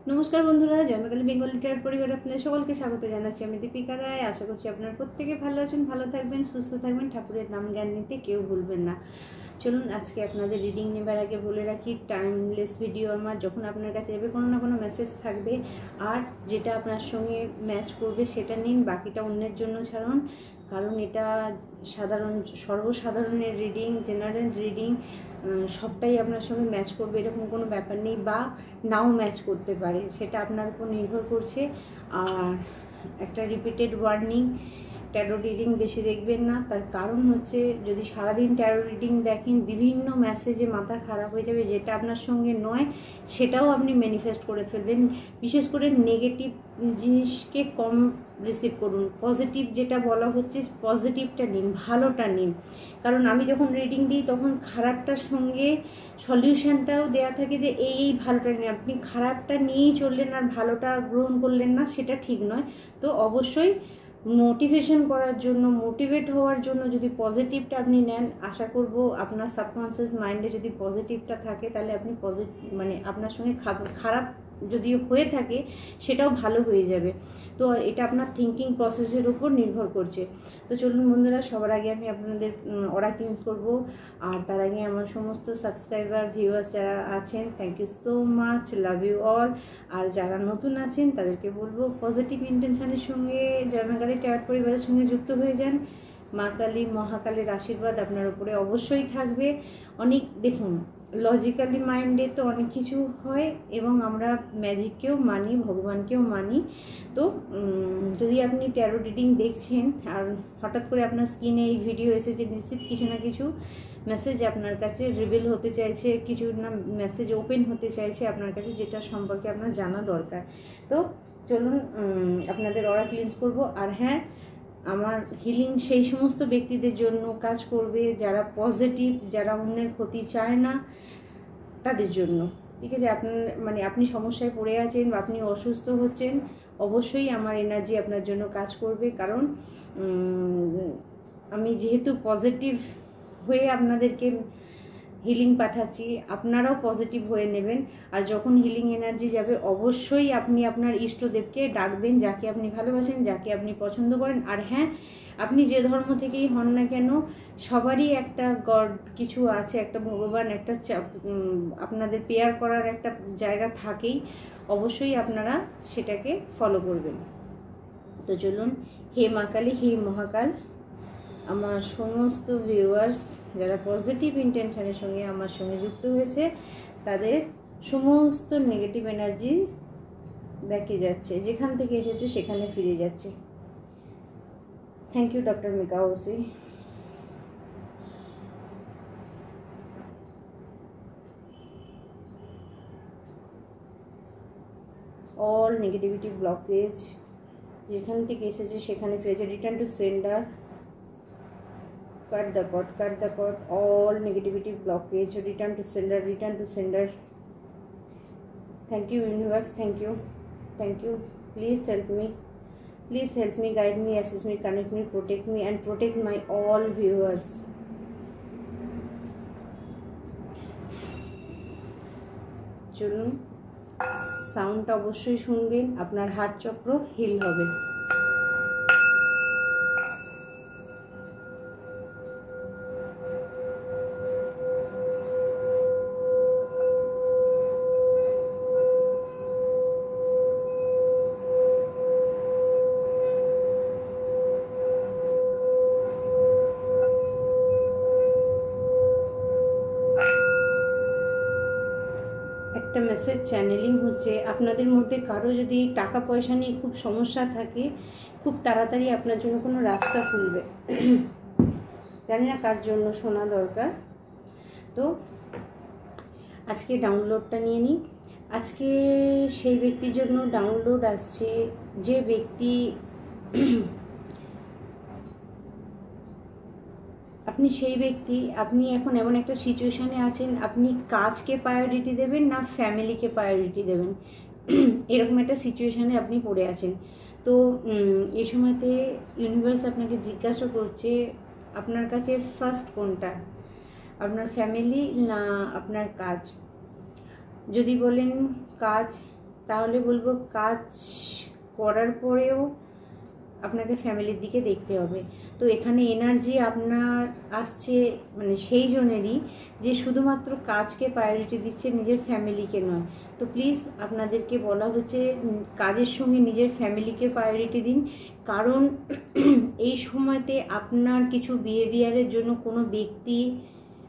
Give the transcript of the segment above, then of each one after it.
নমস্কার বন্ধুরা, জন্মকালী Bengali tarot পরিবারে আপনাদের সকলকে স্বাগত জানাচ্ছি। আমি দীপিকা রায়। আশা করছি আপনারা প্রত্যেকে ভালো আছেন, ভালো থাকবেন, সুস্থ থাকবেন, ঠাকুরের নাম জ্ঞান নিতে কেউ ভুলবেন না। চলুন আজকে আপনাদের রিডিং নেবার আগে বলে রাখি, টাইমলেস ভিডিও আমার। যখন আপনার কাছে যাবে কোনো না কোনো মেসেজ থাকবে, আর যেটা আপনার সঙ্গে ম্যাচ করবে সেটা নিন, বাকিটা অন্যের জন্য ছাড়ুন। কারণ এটা সর্বসাধারণের রিডিং, জেনারেল রিডিং, সবটাই আপনার সঙ্গে ম্যাচ করবে এরকম কোনো ব্যাপার নেই, বা নাও ম্যাচ করতে পারে, সেটা আপনার উপর নির্ভর করছে। আর একটা রিপিটেড ওয়ার্নিং, ট্যারো রিডিং বেশি দেখবেন না। তার কারণ হচ্ছে, যদি সারাদিন ট্যারো রিডিং দেখেন, বিভিন্ন মেসেজে মাথা খারাপ হয়ে যাবে। যেটা আপনার সঙ্গে নয় সেটাও আপনি ম্যানিফেস্ট করে ফেলবেন। বিশেষ করে নেগেটিভ জিনিসকে কম রিসিভ করুন, পজিটিভ যেটা বলা হচ্ছে পজিটিভটা নিন, ভালোটা নিন। কারণ আমি যখন রিডিং দিই তখন খারাপটার সঙ্গে সলিউশনটাও দেয়া থাকে, যে এই ভালোটা নিন। আপনি খারাপটা নিয়েই চললেন আর ভালোটা গ্রহণ করলেন না, সেটা ঠিক নয়। তো অবশ্যই মোটিভেশন করার জন্য, মোটিভেট হওয়ার জন্য যদি পজিটিভটা আপনি নেন, আশা করব আপনার সাবকনসিয়াস মাইন্ডে যদি পজিটিভটা থাকে, তাহলে আপনি আপনার সঙ্গে খারাপ যদি হয়ে থাকে সেটাও ভালো হয়ে যাবে। তো এটা আপনার থিঙ্কিং প্রসেসের উপর নির্ভর করছে। তো চলুন বন্ধুরা, সবার আগে আমি আপনাদের অরাক্লিন্স করব। আর তার আগে আমার সমস্ত সাবস্ক্রাইবার, ভিউয়ার্স যারা আছেন, thank you so much, love you all. আর যারা নতুন আছেন তাদেরকে বলবো, পজিটিভ ইন্টেনশনের সঙ্গে জন্মকালী ট্যারট পরিবারের সঙ্গে যুক্ত হয়ে যান। মা কালী, মহাকালীর আশীর্বাদ আপনার উপরে অবশ্যই থাকবে। দেখুন, লজিক্যালি মাইন্ডে তো অনেক কিছু হয়, এবং আমরা ম্যাজিককেও মানি, ভগবানকেও মানি। তো যদি আপনি ট্যারো রিডিং দেখছেন আর হঠাৎ করে আপনার স্ক্রিনে এই ভিডিও এসেছে, নিশ্চিত কিছু না কিছু মেসেজ আপনার কাছে রিভিল হতে চাইছে, কিছু না মেসেজ ওপেন হতে চাইছে আপনার কাছে, যেটা সম্পর্কে আপনার জানা দরকার। তো চলুন আপনাদের অরাক্লিন্স করব। আর হ্যাঁ, আমার হিলিং সেই সমস্ত ব্যক্তিদের জন্য কাজ করবে যারা পজিটিভ, যারা অন্যের ক্ষতি চায় না, তাদের জন্য। ঠিক আছে, আপনি সমস্যায় পড়ে আছেন বা আপনি অসুস্থ হচ্ছেন, অবশ্যই আমার এনার্জি আপনার জন্য কাজ করবে। কারণ আমি যেহেতু পজিটিভ হয়ে আপনাদেরকে হিলিং পাঠাচ্ছি, আপনারাও পজিটিভ হয়ে নেবেন। আর যখন হিলিং এনার্জি যাবে, অবশ্যই আপনি আপনার ইষ্টদেবকে ডাকবেন, যাকে আপনি ভালোবাসেন, যাকে আপনি পছন্দ করেন। আর হ্যাঁ, আপনি যে ধর্ম থেকেই হন না কেন, সবারই একটা গড কিছু আছে, একটা ভগবান, একটা আপনাদের পেয়ার করার একটা জায়গা থাকেই। অবশ্যই আপনারা সেটাকে ফলো করবেন। তো চলুন, হে মা কালী, হে মহাকাল, আমার সমস্ত ভিউয়ার্স যারা পজিটিভ ইন্টেনশনের সঙ্গে আমার সঙ্গে যুক্ত হয়েছে, তাদের সমস্ত নেগেটিভ এনার্জি ব্যাকে যাচ্ছে, যেখান থেকে এসেছে সেখানে ফিরে যাচ্ছে। থ্যাংক ইউ ডক্টর মিকা ওসি। অল নেগেটিভিটি ব্লকেজ যেখান থেকে এসেছে সেখানে ফিরেছে। Return to sender. Cut the cord, all negativity blockage, return to sender. Thank you universe, thank you, please help me, guide me, assist me, connect me, protect me, and protect my all viewers. চলুন, সাউন্ডটা অবশ্যই শুনবেন, আপনার heart চক্র hill হবে। একটা message channelling হচ্ছে, আপনাদের মধ্যে কারো যদি টাকা পয়সা নিয়ে খুব সমস্যা থাকে, খুব তাড়াতাড়ি আপনার জন্য কোনো রাস্তা খুলবে। জানি না কার জন্য শোনা দরকার। তো আজকে ডাউনলোডটা নিয়ে নিই। আজকে সেই ব্যক্তির জন্য ডাউনলোড আসছে, যে ব্যক্তি আপনি এখন এমন একটা সিচুয়েশানে আছেন, আপনি কাজকে প্রায়োরিটি দেবেন না ফ্যামিলিকে প্রায়োরিটি দেবেন, এরকম একটা সিচুয়েশানে আপনি পড়ে আছেন। তো এই সময়তে ইউনিভার্স আপনাকে জিজ্ঞাসা করছে, আপনার কাছে ফার্স্ট কোনটা, আপনার ফ্যামিলি না আপনার কাজ? যদি বলেন কাজ, তাহলে বলবো কাজ করার পরেও আপনাকে ফ্যামিলির দিকে দেখতে হবে। তো এখানে এনার্জি আপনার আসছে মানে সেই জন্যেরই যে শুধুমাত্র কাজকে প্রায়োরিটি দিচ্ছে, নিজের ফ্যামিলিকে নয়। তো প্লিজ আপনাদেরকে বলা হচ্ছে কাজের সঙ্গে নিজের ফ্যামিলিকে প্রায়োরিটি দিন, কারণ এই সময়তে আপনার কিছু বিহেভিয়ারের জন্য কোনো ব্যক্তি,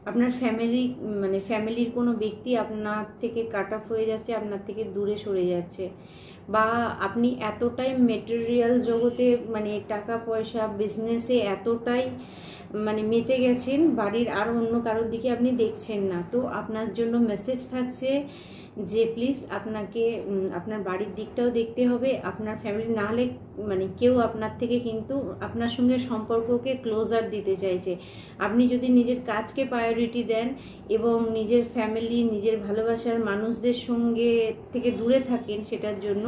আপনার ফ্যামিলির কোনো ব্যক্তি আপনার থেকে কাট অফ হয়ে যাচ্ছে, আপনার থেকে দূরে সরে যাচ্ছে, বা আপনি এতটাই মেটেরিয়াল জগতে মানে টাকা পয়সা বিজনেসে এতটাই মানে মেতে গেছেন, বাড়ির আর অন্য কারোর দিকে আপনি দেখছেন না। তো আপনার জন্য মেসেজ থাকছে যে প্লিজ আপনাকে আপনার বাড়ির দিকটাও দেখতে হবে। আপনার ফ্যামিলি না হলে মানে কেউ আপনার থেকে কিন্তু আপনার সঙ্গে সম্পর্ককে ক্লোজার দিতে চাইছে। আপনি যদি নিজের কাজকে প্রায়োরিটি দেন এবং নিজের ফ্যামিলি, নিজের ভালোবাসার মানুষদের সঙ্গে থেকে দূরে থাকেন সেটার জন্য,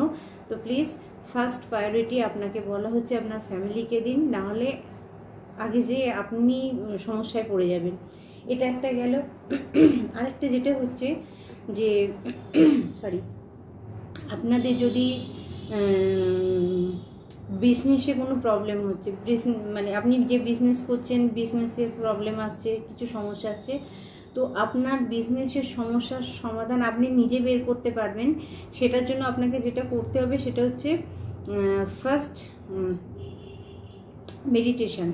তো প্লিজ ফার্স্ট প্রায়োরিটি আপনাকে বলা হচ্ছে আপনার ফ্যামিলিকে দিন, নাহলে আগে যে আপনি সমস্যায় পড়ে যাবেন। এটা একটা গেল। আরেকটা যেটা হচ্ছে যে সরি, আপনাদের যদি বিজনেসে কোনো প্রবলেম হচ্ছে, মানে আপনি যে বিজনেস করছেন বিজনেসের প্রবলেম আসছে, কিছু সমস্যা আসছে, তো আপনার বিজনেসের সমস্যার সমাধান আপনি নিজে বের করতে পারবেন। সেটার জন্য আপনাকে যেটা করতে হবে সেটা হচ্ছে ফার্স্ট মেডিটেশন।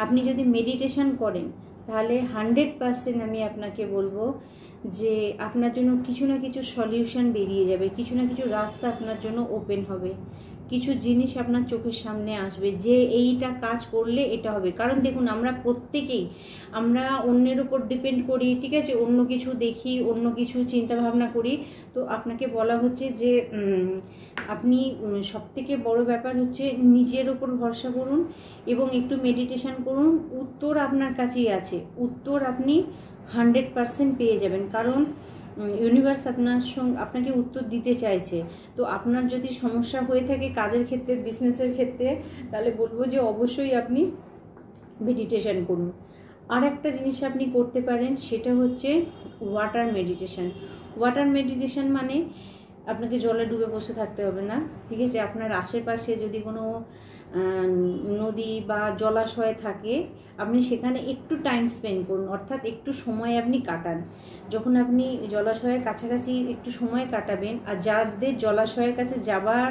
আপনি যদি মেডিটেশন করেন তাহলে 100% আমি আপনাকে বলবো যে আপনার জন্য কিছু না কিছু সলিউশন বেরিয়ে যাবে, কিছু না কিছু রাস্তা আপনার জন্য ওপেন হবে, কিছু জিনিস আপনার চোখের সামনে আসবে যে এইটা কাজ করলে এটা হবে। কারণ দেখুন, আমরা প্রত্যেকেই আমরা অন্যের উপর ডিপেন্ড করি, ঠিক আছে, অন্য কিছু দেখি, অন্য কিছু চিন্তা ভাবনা করি। তো আপনাকে বলা হচ্ছে যে আপনি সবথেকে বড় ব্যাপার হচ্ছে নিজের ওপর ভরসা করুন এবং একটু মেডিটেশন করুন। উত্তর আপনার কাছেই আছে, উত্তর আপনি 100% পেয়ে যাবেন, কারণ ইউনিভার্স আপনাকে উত্তর দিতে চাইছে। তো আপনার যদি সমস্যা হয়ে থাকে কাজের ক্ষেত্রে, বিজনেসের ক্ষেত্রে, তাহলে বলবো যে অবশ্যই আপনি মেডিটেশন করুন। আর একটা জিনিস আপনি করতে পারেন, সেটা হচ্ছে ওয়াটার মেডিটেশন। ওয়াটার মেডিটেশন মানে আপনাকে জলে ডুবে বসে থাকতে হবে না, ঠিক আছে। আপনার আশেপাশে যদি কোনো নদী বা জলাশয় থাকে, আপনি সেখানে একটু টাইম স্পেন্ড করুন, অর্থাৎ একটু সময় আপনি কাটান। যখন আপনি জলাশয়ের কাছাকাছি একটু সময় কাটাবেন, আর যাদের জলাশয়ের কাছে যাবার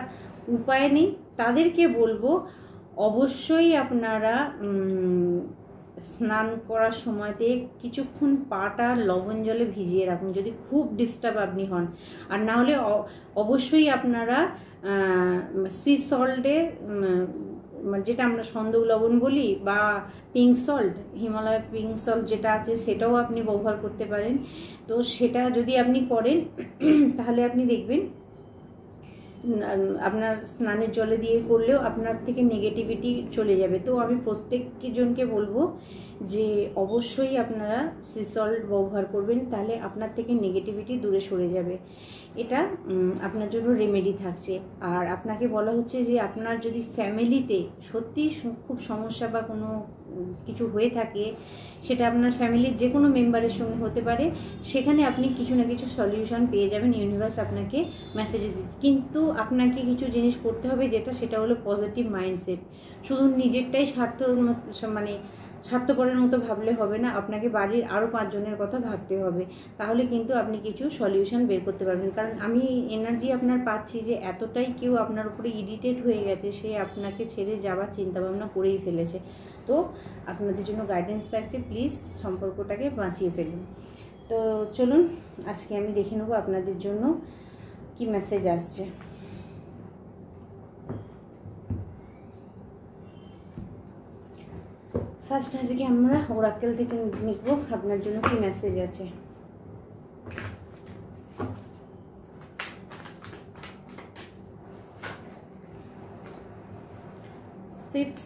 উপায় নেই তাদেরকে বলবো অবশ্যই আপনারা স্নান করার সময়তে কিছুক্ষণ পাটা লবণ জলে ভিজিয়ে রাখুন, যদি খুব ডিস্টার্ব আপনি হন। আর না হলে অবশ্যই আপনারা সি সল্টে, যেটা আমরা সন্দক লবণ বলি, বা pink salt, Himalaya pink salt যেটা আছে সেটাও আপনি ব্যবহার করতে পারেন। তো সেটা যদি আপনি করেন তাহলে আপনি দেখবেন আপনার স্নানের জলে দিয়ে করলেও আপনার থেকে নেগেটিভিটি চলে যাবে। তো আমি প্রত্যেকজনকে বলবো যে অবশ্যই আপনারা সি সল্ট ব্যবহার করবেন, তাহলে আপনার থেকে নেগেটিভিটি দূরে সরে যাবে। এটা আপনার জন্য রেমেডি থাকছে। আর আপনাকে বলা হচ্ছে যে আপনার যদি ফ্যামিলিতে সত্যি খুব সমস্যা বা কোনো কিছু হয়ে থাকে, সেটা আপনার ফ্যামিলির যে কোনো মেম্বারের সঙ্গে হতে পারে, সেখানে আপনি কিছু না কিছু সলিউশন পেয়ে যাবেন, ইউনিভার্স আপনাকে মেসেজ দিচ্ছে। কিন্তু আপনাকে কিছু জিনিস করতে হবে, সেটা হলো পজিটিভ মাইন্ডসেট। শুধু নিজেরটাই স্বার্থপরের মতো ভাবলে হবে না, আপনাকে বাড়ির আরও 5 জনের কথা ভাবতে হবে, তাহলে কিন্তু আপনি কিছু সলিউশন বের করতে পারবেন। কারণ আমি এনার্জি আপনার পাচ্ছি যে এতটাই কেউ আপনার উপরে ইরিটেট হয়ে গেছে, সে আপনাকে ছেড়ে যাওয়ার চিন্তাভাবনা করেই ফেলেছে। তো আপনাদের জন্য গাইডেন্স থাকছে, প্লিজ সম্পর্কটাকে বাঁচিয়ে ফেলুন। তো চলুন আজকে আমি দেখে নেবো আপনাদের জন্য কি মেসেজ আসছে। ফার্স্ট আজকে আমরা ওরাকেল থেকে নিব আপনার জন্য কি মেসেজ আছে।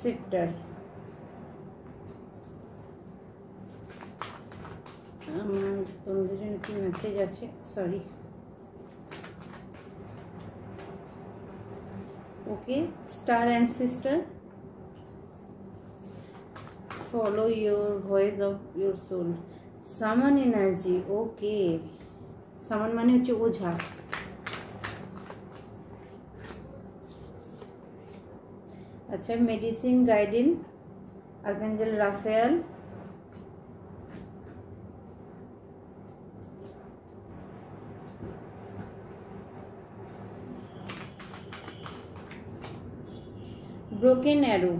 শিফটার, আমার তোমাদের জন্য কি মেসেজ আছে, sorry. Okay, star ancestor, follow your voice of your soul, shaman energy. Okay, shaman মানে হচ্ছে ওঝা। আচ্ছা, medicine guidance, archangel Raphael, broken arrow,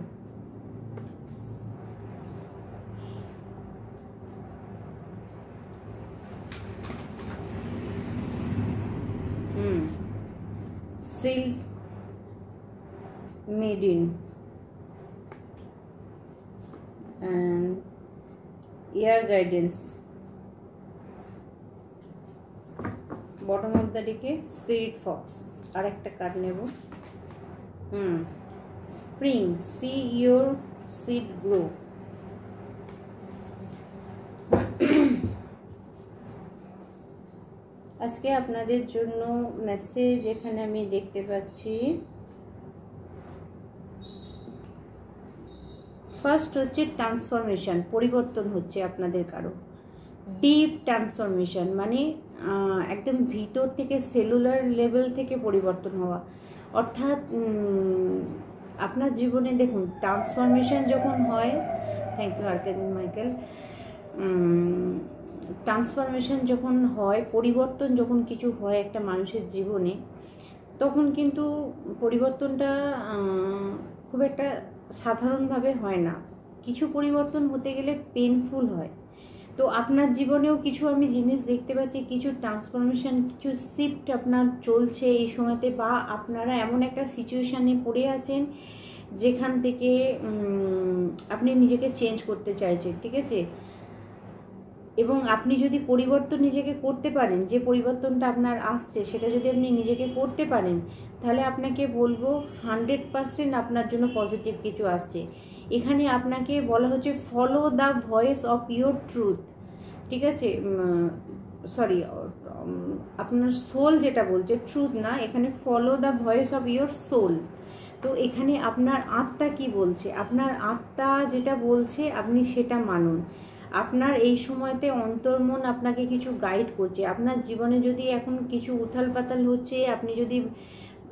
silk মেডিন and ear guidance, bottom of the deck spirit fox, আর একটা card নেব, spring, see your seed grow, আজকে আপনাদের জন্য মেসেজ এখানে আমি দেখতে পাচ্ছি। ফার্স্ট হচ্ছে ট্রান্সফরমেশন, পরিবর্তন হচ্ছে আপনাদের কারো, ডিপ ট্রান্সফরমেশন মানে একদম ভিতর থেকে সেলুলার লেভেল থেকে পরিবর্তন হওয়া। অর্থাৎ আপনার জীবনে দেখুন ট্রান্সফরমেশন যখন হয়, thank you archangel Michael, transformation যখন হয়, পরিবর্তন যখন কিছু হয় একটা মানুষের জীবনে, তখন কিন্তু পরিবর্তনটা খুব একটা সাধারণভাবে হয় না। কিছু পরিবর্তন হতে গেলে পেনফুল হয়। তো আপনার জীবনেও কিছু আমি জিনিস দেখতে পাচ্ছি, কিছু ট্রান্সফরমেশন, কিছু শিফট আপনার চলছে এই সময়তে, বা আপনারা এমন একটা সিচুয়েশানে পড়ে আছেন যেখান থেকে আপনি নিজেকে চেঞ্জ করতে চাইছেন, ঠিক আছে? এবং আপনি যদি পরিবর্তন নিজেকে করতে পারেন, যে পরিবর্তনটা আপনার আসছে সেটা যদি আপনি নিজেকে করতে পারেন, তাহলে আপনাকে বলবো 100% আপনার জন্য পজিটিভ কিছু আসছে। এখানে আপনাকে বলা হচ্ছে follow the voice of your truth, ঠিক আছে? সরি, আপনার সোল যেটা বলছে, ট্রুথ না, এখানে follow the voice of your soul. তো এখানে আপনার আত্মা কি বলছে, আপনার আত্মা যেটা বলছে আপনি সেটা মানুন। আপনার এই সময়তে অন্তর্মন আপনাকে কিছু গাইড করছে। আপনার জীবনে যদি এখন কিছু উথাল পাতাল হচ্ছে, আপনি যদি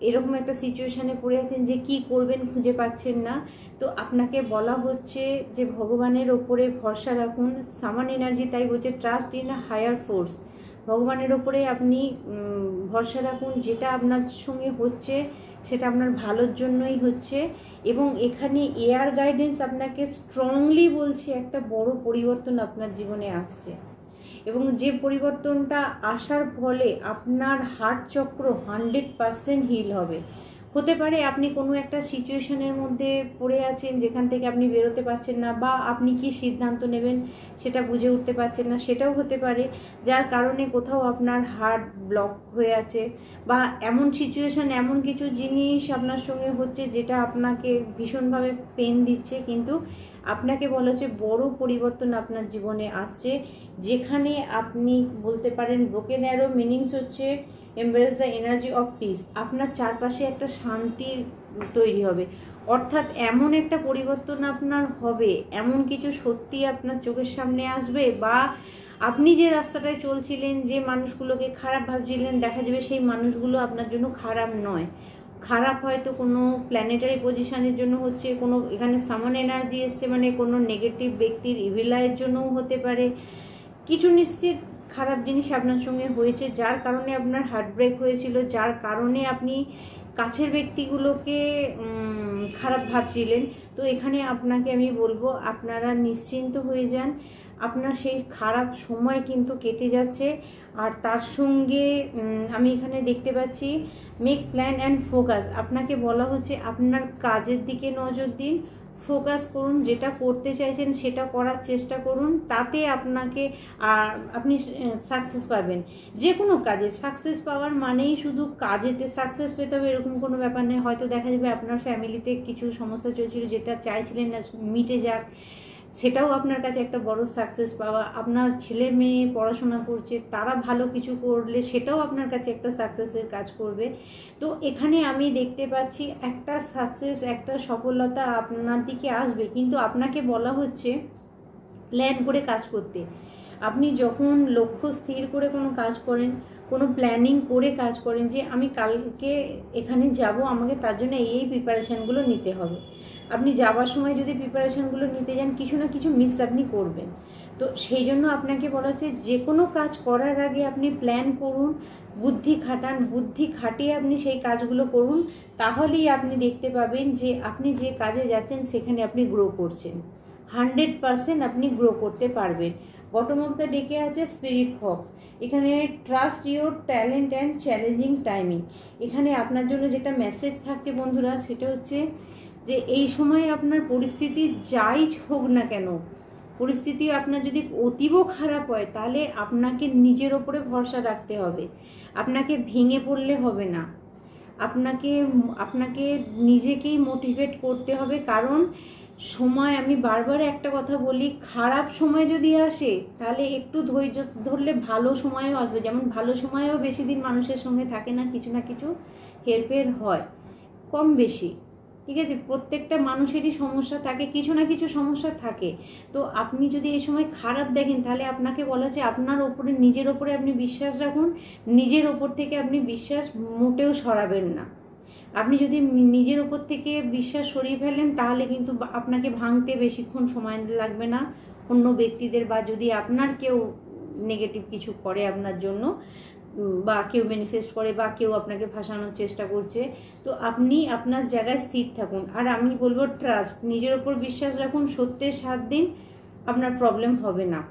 এরকম একটা সিচুয়েশানে পড়ে আছেন যে কি করবেন খুঁজে পাচ্ছেন না, তো আপনাকে বলা হচ্ছে যে ভগবানের ওপরে ভরসা রাখুন। সামান এনার্জি তাই বলছে trust in a higher force, ভগবানের ওপরে আপনি ভরসা রাখুন। যেটা আপনার সঙ্গে হচ্ছে সেটা আপনার ভালোর জন্যই হচ্ছে। এবং এখানে এয়ার গাইডেন্স আপনাকে স্ট্রংলি বলছে একটা বড় পরিবর্তন আপনার জীবনে আসছে, এবং যে পরিবর্তনটা আসার ফলে আপনার হার্ট চক্র 100% হিল হবে। হতে পারে আপনি কোনো একটা সিচুয়েশনের মধ্যে পড়ে আছেন যেখান থেকে আপনি বেরোতে পারছেন না, বা আপনি কি সিদ্ধান্ত নেবেন সেটা বুঝে উঠতে পারছেন না, সেটাও হতে পারে, যার কারণে কোথাও আপনার হার্ট ব্লক হয়ে আছে, বা এমন সিচুয়েশন, এমন কিছু জিনিস আপনার সঙ্গে হচ্ছে যেটা আপনাকে ভীষণভাবে পেন দিচ্ছে। কিন্তু আপনাকে বলা হচ্ছে বড় পরিবর্তন আপনার জীবনে আসছে, যেখানে আপনি বলতে পারেন ব্রোকেন অ্যারো মিনিংস হচ্ছে embrace the energy of piece. আপনার চারপাশে একটা শান্তির তৈরি হবে। অর্থাৎ এমন একটা পরিবর্তন আপনার হবে, এমন কিছু সত্যি আপনার চোখের সামনে আসবে, বা আপনি যে রাস্তাটায় চলছিলেন, যে মানুষগুলোকে খারাপ ভাবছিলেন, দেখা যাবে সেই মানুষগুলো আপনার জন্য খারাপ নয়। খারাপ হয়তো কোনো প্ল্যানেটারি পজিশনের জন্য হচ্ছে, কোনো এখানে সামান এনার্জি এসছে, মানে কোনো নেগেটিভ ব্যক্তির ইভিলাইয়ের জন্যও হতে পারে। কিছু নিশ্চিত খারাপ জিনিস আপনার সঙ্গে হয়েছে, যার কারণে আপনার হার্ট ব্রেক হয়েছিল, যার কারণে আপনি কাছের ব্যক্তিগুলোকে খারাপ ভাবছিলেন। তো এখানে আপনাকে আমি বলবো আপনারা নিশ্চিন্ত হয়ে যান, আপনার সেই খারাপ সময় কিন্তু কেটে যাচ্ছে। আর তার সঙ্গে আমি এখানে দেখতে পাচ্ছি মেক প্ল্যান অ্যান্ড ফোকাস। আপনাকে বলা হচ্ছে আপনার কাজের দিকে নজর দিন, ফোকাস করুন, যেটা করতে চাইছেন সেটা করার চেষ্টা করুন। তাতে আপনি সাকসেস পাবেন। যে কোনো কাজে সাকসেস পাওয়ার মানেই শুধু কাজেতে সাকসেস পেতে হবে এরকম কোনো ব্যাপার নেই। হয়তো দেখা যাবে আপনার ফ্যামিলিতে কিছু সমস্যা চলছিল, যেটা চাইছিলেন না মিটে যাক, সেটাও আপনার কাছে একটা বড় সাকসেস পাওয়া। আপনার ছেলে মেয়ে পড়াশোনা করছে, তারা ভালো কিছু করলে সেটাও আপনার কাছে একটা সাকসেসের কাজ করবে। তো এখানে আমি দেখতে পাচ্ছি একটা সাকসেস, একটা সফলতা আপনার দিকে আসবে, কিন্তু আপনাকে বলা হচ্ছে প্ল্যান করে কাজ করতে। আপনি যখন লক্ষ্য স্থির করে কোনো কাজ করেন কোনো প্ল্যানিং করে কাজ করেন যে আমি কালকে এখানে যাব, আমাকে তার জন্য এই প্রিপারেশানগুলো নিতে হবে। আপনি যাওয়ার সময় যদি প্রিপারেশানগুলো নিতে যান, কিছু না কিছু মিস আপনি করবেন। তো সেই জন্য আপনাকে বলা হচ্ছে যে কোনো কাজ করার আগে আপনি প্ল্যান করুন, বুদ্ধি খাটান, বুদ্ধি খাটিয়ে আপনি সেই কাজগুলো করুন। তাহলেই আপনি দেখতে পাবেন যে আপনি যে কাজে যাচ্ছেন সেখানে আপনি গ্রো করছেন। 100% আপনি গ্রো করতে পারবেন। বটম অফ দ্য ডেকে আছে স্পিরিট ফক্স। এখানে trust your talent and challenging timing. এখানে আপনার জন্য যেটা মেসেজ থাকছে বন্ধুরা, সেটা হচ্ছে যে এই সময় আপনার পরিস্থিতি যাই হোক না কেন, পরিস্থিতি আপনার যদি অতীব খারাপ হয়, তাহলে আপনাকে নিজের ওপরে ভরসা রাখতে হবে। আপনাকে ভেঙে পড়লে হবে না, আপনাকে নিজেকেই মোটিভেট করতে হবে। কারণ সময়, আমি বারবার একটা কথা বলি, খারাপ সময় যদি আসে তাহলে একটু ধৈর্য ধরলে ভালো সময়ও আসবে। যেমন ভালো সময়েও বেশি দিন মানুষের সঙ্গে থাকে না, কিছু না কিছু হেরফের হয় কম বেশি, ঠিক আছে? প্রত্যেকটা মানুষেরই সমস্যা থাকে, কিছু না কিছু সমস্যা থাকে। তো আপনি যদি এই সময় খারাপ দেখেন, তাহলে আপনাকে বলা হচ্ছে আপনার ওপরে, নিজের ওপরে আপনি বিশ্বাস রাখুন। নিজের ওপর থেকে আপনি বিশ্বাস মোটেও সরাবেন না। আপনি যদি নিজের ওপর থেকে বিশ্বাস সরিয়ে ফেলেন, তাহলে কিন্তু আপনাকে ভাঙতে বেশিক্ষণ সময় লাগবে না অন্য ব্যক্তিদের, বা যদি আপনার কেউ নেগেটিভ কিছু করে আপনার জন্য, বা কেউ ম্যানিফেস্ট করে, বা কেউ আপনাকে ফাঁসানোর চেষ্টা করছে, তো আপনি আপনার জায়গায় স্থির থাকুন। আর আমি বলবো ট্রাস্ট, নিজের ওপর বিশ্বাস রাখুন। সত্যের 7 দিন আপনার প্রবলেম হবে না,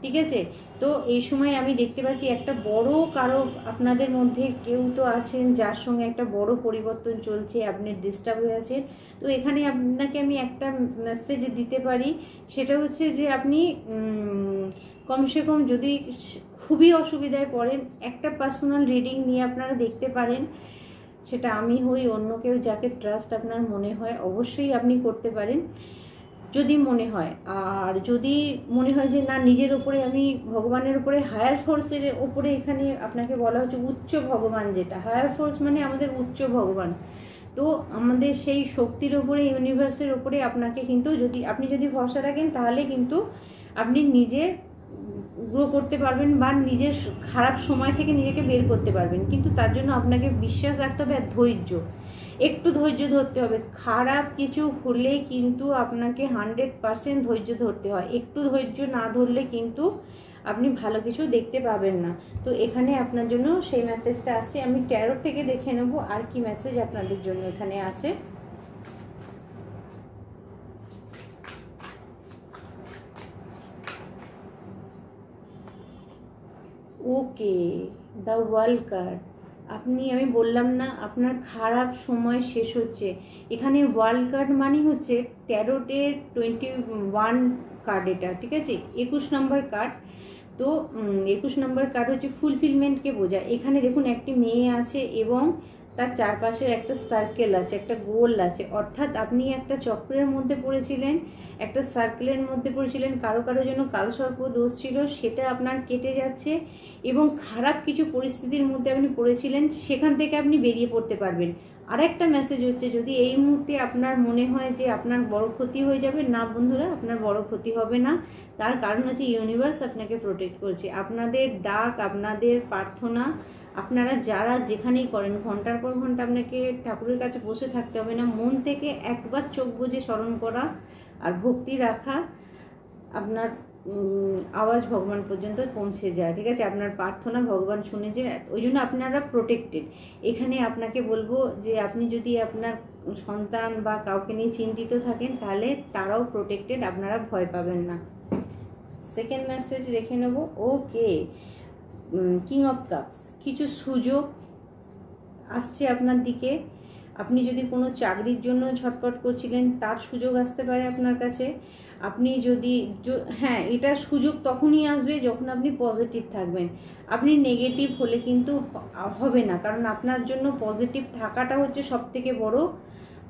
ঠিক আছে? তো এই সময় আমি দেখতে পাচ্ছি একটা বড় কারো আপনাদের মধ্যে কেউ তো আছেন যার সঙ্গে একটা বড় পরিবর্তন চলছে, আপনি ডিস্টার্ব হয়ে আছেন। তো এখানে আপনাকে আমি একটা মেসেজ দিতে পারি, সেটা হচ্ছে যে আপনি কমসে কম যদি খুবই অসুবিধায় পড়েন, একটা পার্সোনাল রিডিং নিয়ে আপনারা দেখতে পারেন। সেটা আমি হই, অন্য কেউ, যাকে ট্রাস্ট আপনার মনে হয় অবশ্যই আপনি করতে পারেন যদি মনে হয়। আর যদি মনে হয় যে না, নিজের ওপরে আমি ভগবানের উপরে, হায়ার ফোর্সের ওপরে, এখানে আপনাকে বলা হচ্ছে উচ্চ ভগবান, যেটা হায়ার ফোর্স মানে আমাদের উচ্চ ভগবান। তো আমাদের সেই শক্তির ওপরে, ইউনিভার্সের ওপরে আপনাকে কিন্তু, আপনি যদি ভরসা রাখেন, তাহলে কিন্তু আপনি নিজে গ্রো করতে পারবেন, বা নিজের খারাপ সময় থেকে নিজেকে বের করতে পারবেন। কিন্তু তার জন্য আপনাকে বিশ্বাস রাখতে হবে আর ধৈর্য, একটু ধৈর্য ধরতে হবে। খারাপ কিছু হলে কিন্তু আপনাকে 100% ধৈর্য ধরতে হয়। একটু ধৈর্য না ধরলে কিন্তু আপনি ভালো কিছু দেখতে পাবেন না। তো এখানে আপনার জন্য সেই মেসেজটা আসছে। আমি ট্যারো থেকে দেখে নেব আর কি মেসেজ আপনাদের জন্য এখানে আছে। ওকে, দ্য ওয়ার্ল্ড কার্ড। আমি বললাম না আপনার খারাপ সময় শেষ হচ্ছে। এখানে ওয়ার্ল্ড কার্ড মানে হচ্ছে ট্যারোটের 21 কার্ড, এটা ঠিক আছে, 21 নম্বর কার্ড। তো 21 নম্বর কার্ড হচ্ছে ফুলফিলমেন্টকে বোঝায়। এখানে দেখুন একটি মেয়ে আছে এবং তার চারপাশের একটা সার্কেল আছে, একটা গোল আছে। অর্থাৎ আপনি একটা চক্রের মধ্যে পড়েছিলেন, একটা সার্কেলের মধ্যে পড়েছিলেন, কারো জন্য কালসর্প দোষ ছিল, সেটা আপনার কেটে যাচ্ছে। এবং খারাপ কিছু পরিস্থিতির মধ্যে আপনি পড়েছিলেন, সেখান থেকে আপনি বেরিয়ে পড়তে পারবেন। আরেকটা মেসেজ হচ্ছে, যদি এই মুহূর্তে আপনার মনে হয় যে আপনার বড় ক্ষতি হয়ে যাবে, না বন্ধুরা, আপনার বড় ক্ষতি হবে না। তার কারণ হচ্ছে ইউনিভার্স আপনাকে প্রোটেক্ট করছে। আপনাদের ডাক, আপনাদের প্রার্থনা, আপনারা যারা যেখানেই করেন, ঘন্টার পর ঘন্টা আপনাকে ঠাকুরের কাছে বসে থাকতে হবে না। মন থেকে একবার চোখ বুজে স্মরণ করা আর ভক্তি রাখা, আপনার আওয়াজ ভগবান পর্যন্ত পৌঁছে যায়, ঠিক আছে? আপনার প্রার্থনা ভগবান শুনেছে, ওই জন্য আপনারা প্রোটেক্টেড। এখানে আপনাকে বলবো যে আপনি যদি আপনার সন্তান বা কাউকে নিয়ে চিন্তিত থাকেন, তাহলে তারাও প্রোটেক্টেড, আপনারা ভয় পাবেন না। সেকেন্ড মেসেজ রেখে নেব। ওকে, কিং অফ কাপস। কিছু সুযোগ আসছে আপনার দিকে। আপনি যদি কোনো চাকরির জন্য ছটফট করছিলেন, তার সুযোগ আসতে পারে আপনার কাছে। আপনি যদি, হ্যাঁ, এটা সুযোগ তখনই আসবে যখন আপনি পজিটিভ থাকবেন। আপনি নেগেটিভ হলে কিন্তু হবে না, কারণ আপনার জন্য পজিটিভ থাকাটা হচ্ছে সবথেকে বড়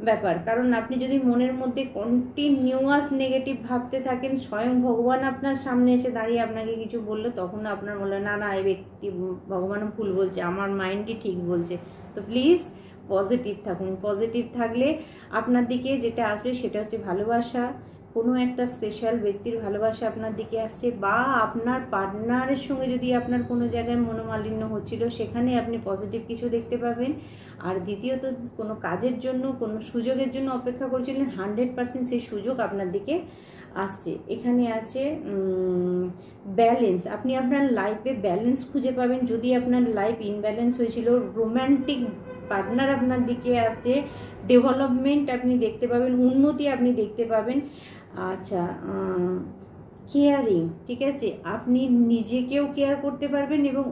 ব্যাপার। কারণ আপনি যদি মনের মধ্যে কন্টিনিউয়াস নেগেটিভ ভাবতে থাকেন, স্বয়ং ভগবান আপনার সামনে এসে দাঁড়িয়ে আপনাকে কিছু বললো, তখন আপনার বলে না না, এই ব্যক্তি, ভগবান ভুল বলছে, আমার মাইন্ডই ঠিক বলছে। তো প্লিজ পজিটিভ থাকুন। পজিটিভ থাকলে আপনার দিকে যেটা আসবে সেটা হচ্ছে ভালোবাসা, কোনো একটা স্পেশাল ব্যক্তির ভালোবাসা আপনার দিকে আসছে, বা আপনার পার্টনারের সঙ্গে যদি আপনার কোনো জায়গায় মনোমালিন্য হচ্ছিল সেখানে আপনি পজিটিভ কিছু দেখতে পাবেন। আর দ্বিতীয়ত কোনো কাজের জন্য, কোনো সুযোগের জন্য অপেক্ষা করছিলেন, 100% সেই সুযোগ আপনার দিকে আসছে। এখানে আছে ব্যালেন্স, আপনি আপনার লাইফে ব্যালেন্স খুঁজে পাবেন। যদি আপনার লাইফ ইনব্যালেন্স হয়েছিল, রোম্যান্টিক পার্টনার আপনার দিকে আসে, ডেভেলপমেন্ট আপনি দেখতে পাবেন, উন্নতি আপনি দেখতে পাবেন। আচ্ছা, কেয়ারিং, ঠিক আছে, আপনি নিজেকেও কেয়ার করতে পারবেন এবং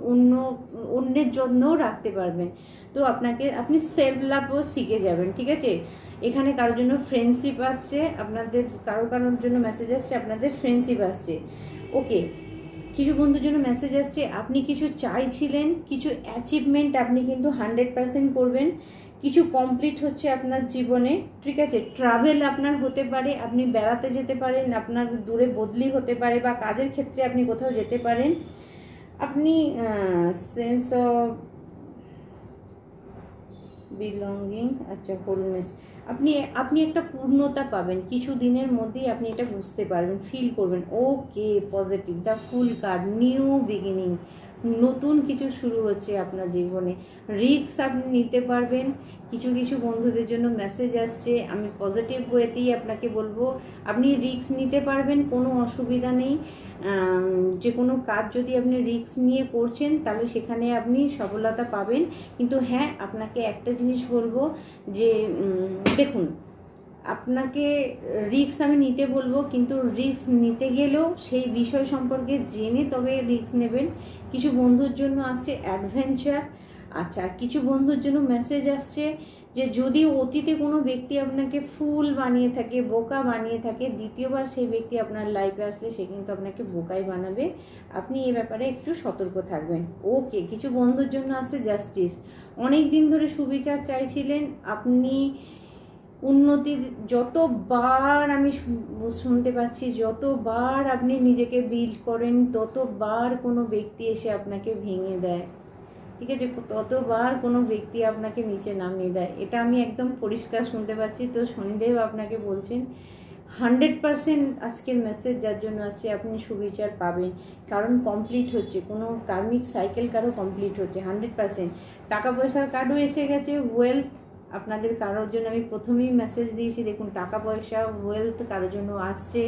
অন্যের যত্নও রাখতে পারবেন। তো আপনি সেলফ লাভও শিখে যাবেন, ঠিক আছে। এখানে কারোর জন্য ফ্রেন্ডশিপ আসছে, আপনাদের কারোর জন্য মেসেজ আসছে, আপনাদের ফ্রেন্ডশিপ আসছে। ওকে, কিছু বন্ধুর জন্য মেসেজ আসছে, আপনি কিছু চাইছিলেন, কিছু অ্যাচিভমেন্ট আপনি কিন্তু 100% করবেন, কিছু কমপ্লিট হচ্ছে আপনার জীবনে, ঠিক আছে। ট্রাভেল আপনার হতে পারে, আপনি বেড়াতে যেতে পারেন, আপনার দূরে বদলি হতে পারে, বা কাজের ক্ষেত্রে আপনি কোথাও যেতে পারেন। আপনি সেন্স অফ বিলঙ্গিং, আচ্ছা, হোলনেস, আপনি একটা পূর্ণতা পাবেন কিছু দিনের মধ্যেই, আপনি এটা বুঝতে পারবেন, ফিল করবেন। Okay, positive, the fool card, new beginning, নতুন কিছু শুরু হচ্ছে আপনার জীবনে। রিস্ক আপনি নিতে পারবেন। কিছু বন্ধুদের জন্য মেসেজ আসছে, আমি পজিটিভ ওয়েতেই আপনাকে বলবো, আপনি রিস্ক নিতে পারবেন, কোনো অসুবিধা নেই। যে কোনো কাজ যদি আপনি রিস্ক নিয়ে করছেন তাহলে সেখানে আপনি সফলতা পাবেন। কিন্তু হ্যাঁ, আপনাকে একটা জিনিস বলবো যে দেখুন, আপনাকে রিস্ক আমি নিতে বলবো, কিন্তু রিস্ক নিতে গেলেও সেই বিষয় সম্পর্কে জেনে তবে রিস্ক নেবেন। কিছু বন্ধুর জন্য আসছে অ্যাডভেঞ্চার। আচ্ছা, কিছু বন্ধুর জন্য মেসেজ আসছে যে যদি অতীতে কোনো ব্যক্তি আপনাকে ফুল বানিয়ে থাকে, বোকা বানিয়ে থাকে, দ্বিতীয়বার সেই ব্যক্তি আপনার লাইফে আসলে সে কিন্তু আপনাকে বোকাই বানাবে, আপনি এ ব্যাপারে একটু সতর্ক থাকবেন। ওকে, কিছু বন্ধুর জন্য আসছে জাস্টিস, অনেক দিন ধরে সুবিচার চাইছিলেন, আপনি উন্নতি, যতবার আমি শুনতে পাচ্ছি, যতবার আপনি নিজেকে বিল্ড করেন ততবার কোনো ব্যক্তি এসে আপনাকে ভেঙে দেয়, ঠিক আছে, ততবার কোনো ব্যক্তি আপনাকে নিচে নামিয়ে দেয়, এটা আমি একদম পরিষ্কার শুনতে পাচ্ছি। তো শনিদেব আপনাকে বলছেন 100% আজকের মেসেজ যার জন্য আসছে, আপনি সুবিচার পাবেন, কারণ কমপ্লিট হচ্ছে, কোনো কার্মিক সাইকেল কারো কমপ্লিট হচ্ছে 100%। টাকা পয়সার কার্ডও এসে গেছে, ওয়েলথ আপনাদের কারোর জন্য আমি প্রথমেই মেসেজ দিয়েছি, দেখুন টাকা পয়সা, ওয়েলথ কারোর জন্য আসছে,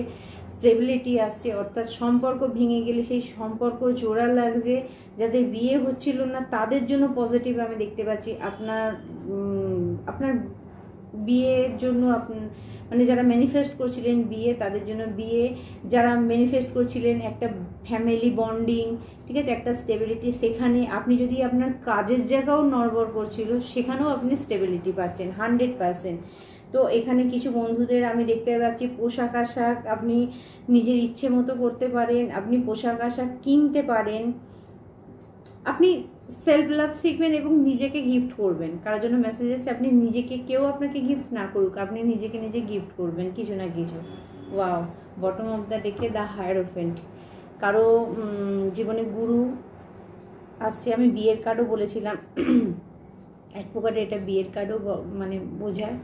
স্টেবিলিটি আসছে, অর্থাৎ সম্পর্ক ভেঙে গেলে সেই সম্পর্ক জোড়া লাগছে, যাদের বিয়ে হচ্ছিল না তাদের জন্য পজিটিভ আমি দেখতে পাচ্ছি। আপনার বিয়ের জন্য মানে যারা ম্যানিফেস্ট করছিলেন বিয়ে, তাদের জন্য বিয়ে, যারা ম্যানিফেস্ট করছিলেন একটা ফ্যামিলি বন্ডিং, ঠিক আছে, একটা স্টেবিলিটি, সেখানে আপনি যদি আপনার কাজের জায়গাও নড়বড় করছিল সেখানেও আপনি স্টেবিলিটি পাচ্ছেন 100%। তো এখানে কিছু বন্ধুদের আমি দেখতে পাচ্ছি পোশাক আশাক আপনি নিজের ইচ্ছে মতো করতে পারেন, আপনি পোশাক আশাক কিনতে পারেন, আপনি সেলফ লাভ শিখবেন এবং নিজেকে গিফট করবেন। কারোর জন্য মেসেজ এসেছে আপনি নিজেকে, কেউ আপনাকে গিফট না করুক, আপনি নিজেকে নিজে গিফট করবেন কিছু না কিছু। ওয়াও, বটম অফ দ্য ডেকে দ্য হায়ারোফেন্ট, কারো জীবনে গুরু আসছে, আমি বিয়ের কার্ডও বলেছিলাম, এক প্রকার এটা বিয়ের কার্ডও মানে বোঝায়,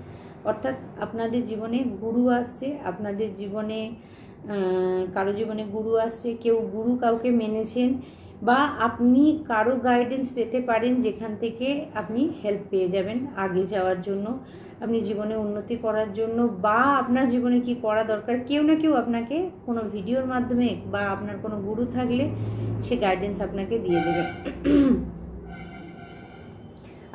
অর্থাৎ আপনাদের জীবনে গুরু আসছে, আপনাদের জীবনে কারো জীবনে গুরু আসছে, কেউ গুরু কাউকে মেনেছেন, বা আপনি কারো গাইডেন্স পেতে পারেন যেখান থেকে আপনি হেল্প পেয়ে যাবেন আগে যাওয়ার জন্য, আপনি জীবনে উন্নতি করার জন্য, বা আপনার জীবনে কি করা দরকার কেউ না কেউ আপনাকে কোনো ভিডিওর মাধ্যমে বা আপনার কোনো গুরু থাকলে সে গাইডেন্স আপনাকে দিয়ে দেবে।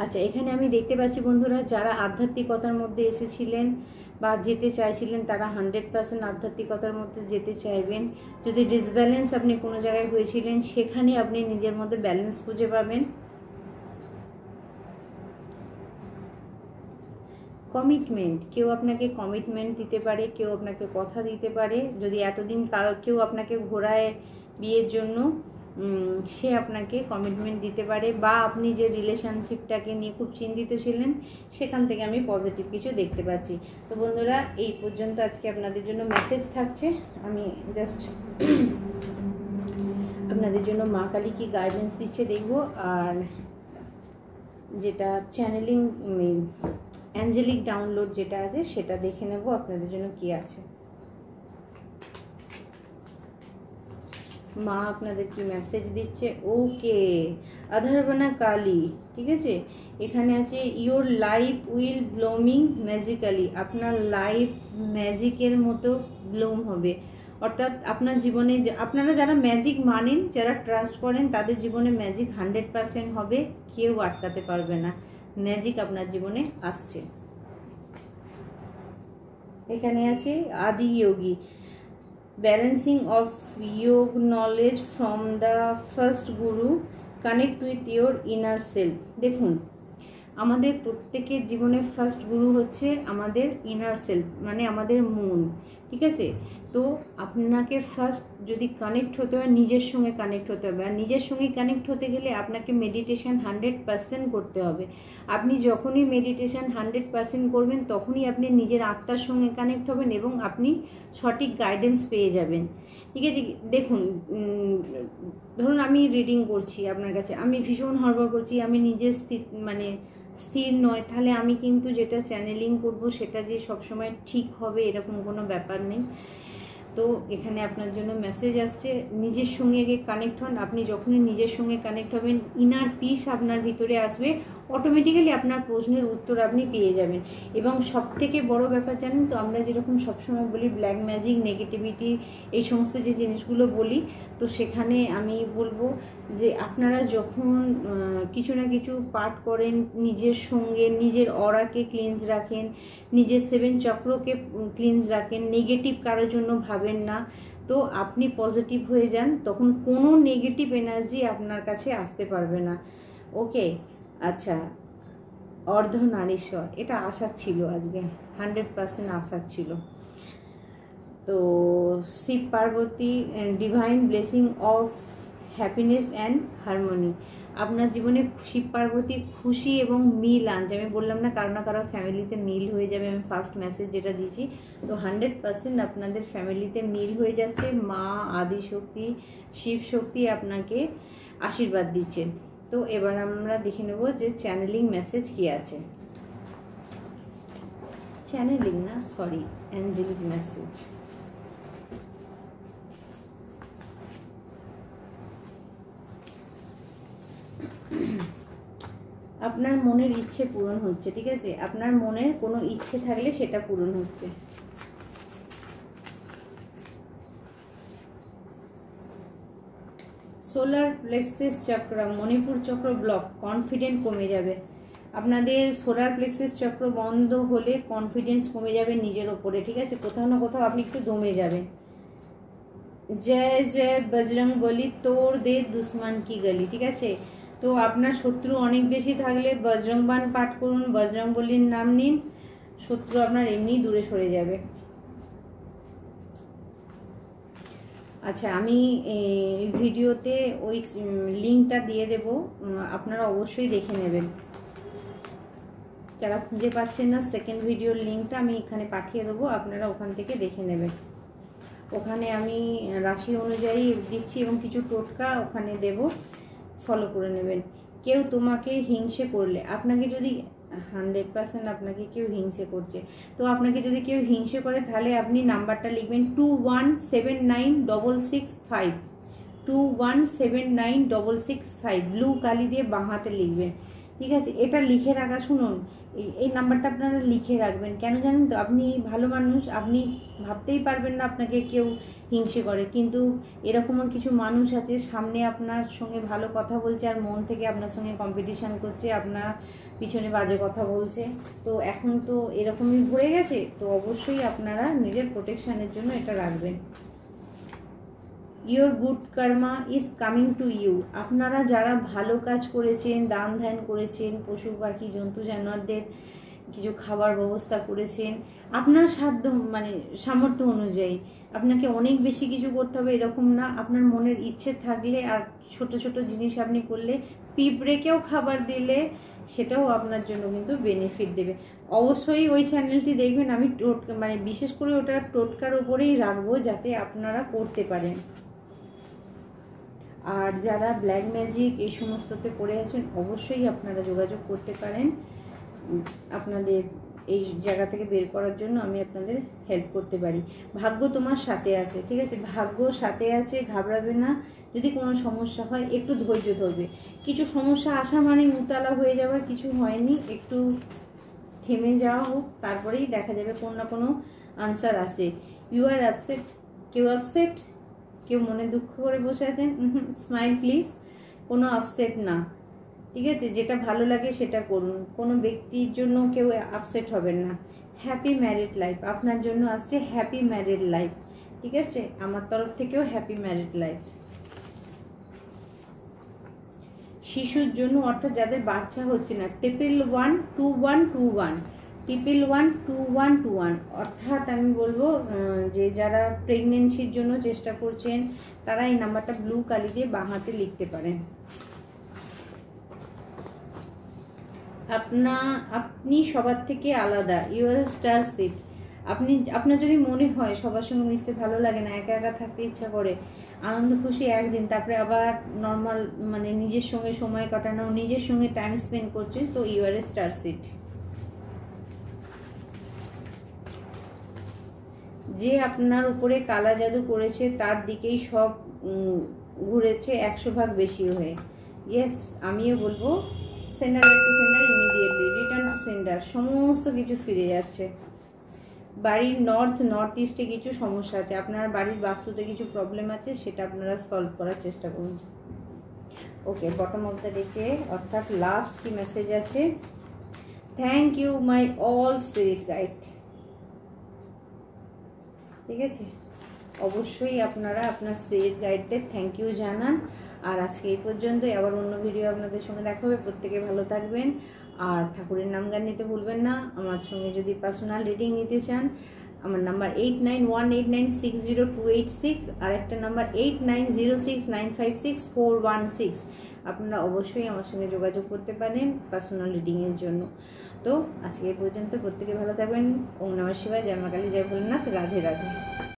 আচ্ছা, এখানে আমি দেখতে পাচ্ছি বন্ধুরা, যারা আধ্যাত্মিকতার মধ্যে এসেছিলেন বা যেতে চাইছিলেন তারা 100% আধ্যাত্মিকতার মধ্যে যেতে চাইবেন। যদি ডিসব্যালেন্স আপনি কোনো জায়গায় হয়েছিলেন সেখানে আপনি নিজের মধ্যে ব্যালেন্স খুঁজে পাবেন। কমিটমেন্ট, কেউ আপনাকে কমিটমেন্ট দিতে পারে, কেউ আপনাকে কথা দিতে পারে, যদি এতদিন কেউ আপনাকে ঘোরায় বিয়ের জন্য সে আপনাকে কমিটমেন্ট দিতে পারে, বা আপনি যে রিলেশনশিপটাকে নিয়ে খুব চিন্তিত ছিলেন সেখান থেকে আমি পজিটিভ কিছু দেখতে পাচ্ছি। তো বন্ধুরা, এই পর্যন্ত আজকে আপনাদের জন্য মেসেজ থাকছে, আমি জাস্ট আপনাদের জন্য মা কালী কি গাইডেন্স দিচ্ছে দেখবো, আর যেটা চ্যানেলিং অ্যাঞ্জেলিক ডাউনলোড যেটা আছে সেটা দেখে নেব আপনাদের জন্য কি আছে। মা আপনাদের কি মেসেজ দিচ্ছে। ওকে, আধারবানা কালী, ঠিক আছে। এখানে আছে your life will blooming magically, আপনার লাইফ ম্যাজিকের মতো ব্লুম হবে। অর্থাৎ আপনার জীবনে আপনারা যারা ম্যাজিক মানেন, যারা ট্রাস্ট করেন, তাদের জীবনে ম্যাজিক 100% হবে, কেউ আটকাতে পারবে না। ম্যাজিক আপনার জীবনে আসছে। এখানে আছে আদি যোগী, ব্যালেন্সিং অফ যোগ knowledge from the first Guru, connect with your inner self. দেখুন, আমাদের প্রত্যেকের জীবনে ফার্স্ট গুরু হচ্ছে আমাদের ইনার সেলফ, মানে আমাদের মন, ঠিক আছে। তো আপনাকে ফার্স্ট যদি কানেক্ট হতে হয়, নিজের সঙ্গে কানেক্ট হতে হবে। আর নিজের সঙ্গে কানেক্ট হতে গেলে আপনাকে মেডিটেশন 100% করতে হবে। আপনি যখনই মেডিটেশন 100% করবেন, তখনই আপনি নিজের আত্মার সঙ্গে কানেক্ট হবেন এবং আপনি সঠিক গাইডেন্স পেয়ে যাবেন, ঠিক আছে। দেখুন, ধরুন আমি রিডিং করছি আপনার কাছে, আমি ভীষণ হড়বড় করছি, আমি নিজের স্থির নয়, তাহলে আমি কিন্তু যেটা চ্যানেলিং করব সেটা যে সবসময় ঠিক হবে এরকম কোনো ব্যাপার নেই। তো এখানে আপনার জন্য মেসেজ আসছে, নিজের সঙ্গে আগে কানেক্ট হন। আপনি যখনই নিজের সঙ্গে কানেক্ট হবেন, ইনার পিস আপনার ভিতরে আসবে, অটোমেটিক্যালি আপনার প্রশ্নের উত্তর আপনি পেয়ে যাবেন। এবং সব থেকে বড় ব্যাপার জানেন তো, আমরা যেরকম সবসময় বলি ব্ল্যাক ম্যাজিক, নেগেটিভিটি, এই সমস্ত যে জিনিসগুলো বলি, তো সেখানে আমি বলবো যে আপনারা যখন কিছু না কিছু পাঠ করেন, নিজের সঙ্গে নিজের অরাকে ক্লিনজ রাখেন, নিজের 7 চক্রকে ক্লিনজ রাখেন, নেগেটিভ কারোর জন্য ভাবেন না, তো আপনি পজিটিভ হয়ে যান, তখন কোনো নেগেটিভ এনার্জি আপনার কাছে আসতে পারবে না। ওকে, আচ্ছা, অর্ধনারীশ্বর, এটা আশার ছিল, আজকে 100% আশার ছিল। তো Shiva Parvati, divine blessing of happiness and harmony, আপনার জীবনে শিব পার্বতী খুশি এবং মিল আনছে। আমি বললাম না, কারো না কারো ফ্যামিলিতে মিল হয়ে যাবে, আমি ফার্স্ট মেসেজ যেটা দিয়েছি। তো 100% আপনাদের ফ্যামিলিতে মিল হয়ে যাচ্ছে। মা আদিশক্তি, শিব শক্তি আপনাকে আশীর্বাদ দিচ্ছেন। তো এবার আমরা দেখে নেব যে চ্যানেলিং মেসেজ কি আছে। চ্যানেলিং না, সরি, অ্যাঞ্জেলিক মেসেজ। আপনার মনের ইচ্ছে পূরণ হচ্ছে, ঠিক আছে। আপনার মনের কোনো ইচ্ছে থাকলে সেটা পূরণ হচ্ছে। সোলার প্লেক্সিস চক্র, মণিপুর চক্র ব্লক, কনফিডেন্ট কমে যাবে। আপনাদের সোলার প্লেক্সিস চক্র বন্ধ হলে কনফিডেন্স কমে যাবে নিজের ওপরে, ঠিক আছে। কোথাও না কোথাও আপনি একটু দমে যাবেন। জয় জয় বজরং বলি, তোড় দে দুশ্মন কি গলি, ঠিক আছে। তো আপনার শত্রু অনেক বেশি থাকলে বজরংবান পাঠ করুন, বজরং বলির নাম নিন, শত্রু আপনার এমনি দূরে সরে যাবে। আচ্ছা, আমি ভিডিওতে ওই লিঙ্কটা দিয়ে দেব, আপনারা অবশ্যই দেখে নেবেন। যারা খুঁজে পাচ্ছেন না, সেকেন্ড ভিডিওর লিঙ্কটা আমি এখানে পাঠিয়ে দেবো, আপনারা ওখান থেকে দেখে নেবেন। ওখানে আমি রাশি অনুযায়ী দিচ্ছি এবং কিছু টোটকা ওখানে দেব, ফলো করে নেবেন। কেউ তোমাকে হিংসে করলে, আপনাকে যদি 100% আপনাকে কেউ হিংসে করছে, তো আপনাকে যদি কেউ হিংসে করে, তাহলে আপনি নাম্বারটা লিখবেন 2179665, 2179665, ব্লু কালি দিয়ে বাঁ হাতে লিখবেন, ঠিক আছে। এটা লিখে রাখা, শুনুন, এই নাম্বারটা আপনারা লিখে রাখবেন। কেন জানেন তো, আপনি ভালো মানুষ, আপনি ভাবতেই পারবেন না আপনাকে কেউ হিংসে করে, কিন্তু এরকমও কিছু মানুষ আছে সামনে আপনার সঙ্গে ভালো কথা বলছে আর মন থেকে আপনার সঙ্গে কম্পিটিশন করছে, আপনার পিছনে বাজে কথা বলছে। তো এখন তো এরকমই ভরে গেছে, তো অবশ্যই আপনারা নিজের প্রোটেকশনের জন্য এটা রাখবেন। Your good karma is coming to you, আপনারা যারা ভালো কাজ করেছেন, দান ধ্যান করেছেন, পশু পাখি জন্তু জানোয়ারদের কিছু খাবার ব্যবস্থা করেছেন, আপনার সাধ্য সামর্থ্য অনুযায়ী, আপনাকে অনেক বেশি কিছু করতে হবে এরকম না, আপনার মনের ইচ্ছে থাকলে আর ছোট ছোট জিনিস আপনি করলে, পিঁপড়েকেও খাবার দিলে সেটাও আপনার জন্য কিন্তু বেনিফিট দেবে। অবশ্যই ওই চ্যানেলটি দেখবেন, আমি বিশেষ করে ওটা টোটকার উপরেই রাখবো যাতে আপনারা করতে পারেন। আর যারা ব্ল্যাক ম্যাজিক এই সমস্ততে পড়ে আছেন, অবশ্যই আপনারা যোগাযোগ করতে পারেন, আপনাদের এই জায়গা থেকে বের করার জন্য আমি আপনাদের হেল্প করতে পারি। ভাগ্য তোমার সাথে আছে, ঠিক আছে? ভাগ্য সাথে আছে, ঘাবড়াবে না। যদি কোনো সমস্যা হয় একটু ধৈর্য ধরবে। কিছু সমস্যা আসা মানে উতলা হয়ে যাওয়ার কিছু হয়নি, একটু থেমে যাওয়া হোক, তারপরেই দেখা যাবে কোনো না কোনো আনসার আসে। ইউ আর আপসেট, কেউ আপসেট, কেউ মনে দুঃখ করে বসে আছেন, স্মাইল প্লিজ। কোনো আপসেট না, ঠিক আছে? যেটা ভালো লাগে সেটা করুন, কোনো ব্যক্তির জন্য কেউ আপসেট হবেন না। হ্যাপি ম্যারিড লাইফ আপনার জন্য আসছে, হ্যাপি ম্যারিড লাইফ, ঠিক আছে? আমার তরফ থেকেও হ্যাপি ম্যারিড লাইফ। শিশুর জন্য, অর্থাৎ যাদের বাচ্চা হচ্ছে না, 112121, 112121, অর্থাৎ আমি বলবো যে যারা প্রেগনেন্সির জন্য চেষ্টা করছেন তারা এই নাম্বারটা ব্লু কালি দিয়ে বাঁ হাতে লিখতে পারেন। আপনি সবার থেকে আলাদা, ইউর স্টার সিট। আপনার যদি মনে হয় সবার সঙ্গে মিশতে ভালো লাগে না, একা একা থাকতে ইচ্ছা করে, আনন্দ খুশি একদিন, তারপরে আবার নর্মাল মানে নিজের সঙ্গে সময় কাটানো, নিজের সঙ্গে টাইম স্পেন্ড করছেন, তো ইউর স্টার সিট। যে আপনার উপরে কালা জাদু করেছে তার দিকেই সব ঘুরেছে 100 ভাগ বেশি হয়ে। ইয়েস, আমিও বলবো sender two sender, immediately return to sender, সমস্ত কিছু ফিরে যাচ্ছে। বাড়ির নর্থ ইস্টে কিছু সমস্যা আছে, আপনার বাড়ির বাস্তুতে কিছু প্রবলেম আছে, সেটা আপনারা সলভ করার চেষ্টা করুন। ওকে, বটম অফ দ্য ডেকে অর্থাৎ লাস্ট কি মেসেজ আছে? Thank you my all spirit guide, ঠিক আছে? অবশ্যই আপনারা আপনার স্পিরিট গাইডদের থ্যাংক ইউ জানান। আর আজকে এই পর্যন্তই, আবার অন্য ভিডিও আপনাদের সঙ্গে দেখা হবে। প্রত্যেকে ভালো থাকবেন, আর ঠাকুরের নাম গান নিতে ভুলবেন না। আমার সঙ্গে যদি পার্সোনাল রিডিং নিতে চান, আমার নাম্বার 8918960286, আর একটা নাম্বার 8906956416। আপনারা অবশ্যই আমার সঙ্গে যোগাযোগ করতে পারেন পার্সোনাল রিডিংয়ের জন্য। তো আজকে এই পর্যন্ত, প্রত্যেকে ভালো থাকবেন। ওম নমঃ শিবায়, জয় মা কালী, জয় ভোলেনাথ, রাধে রাধে।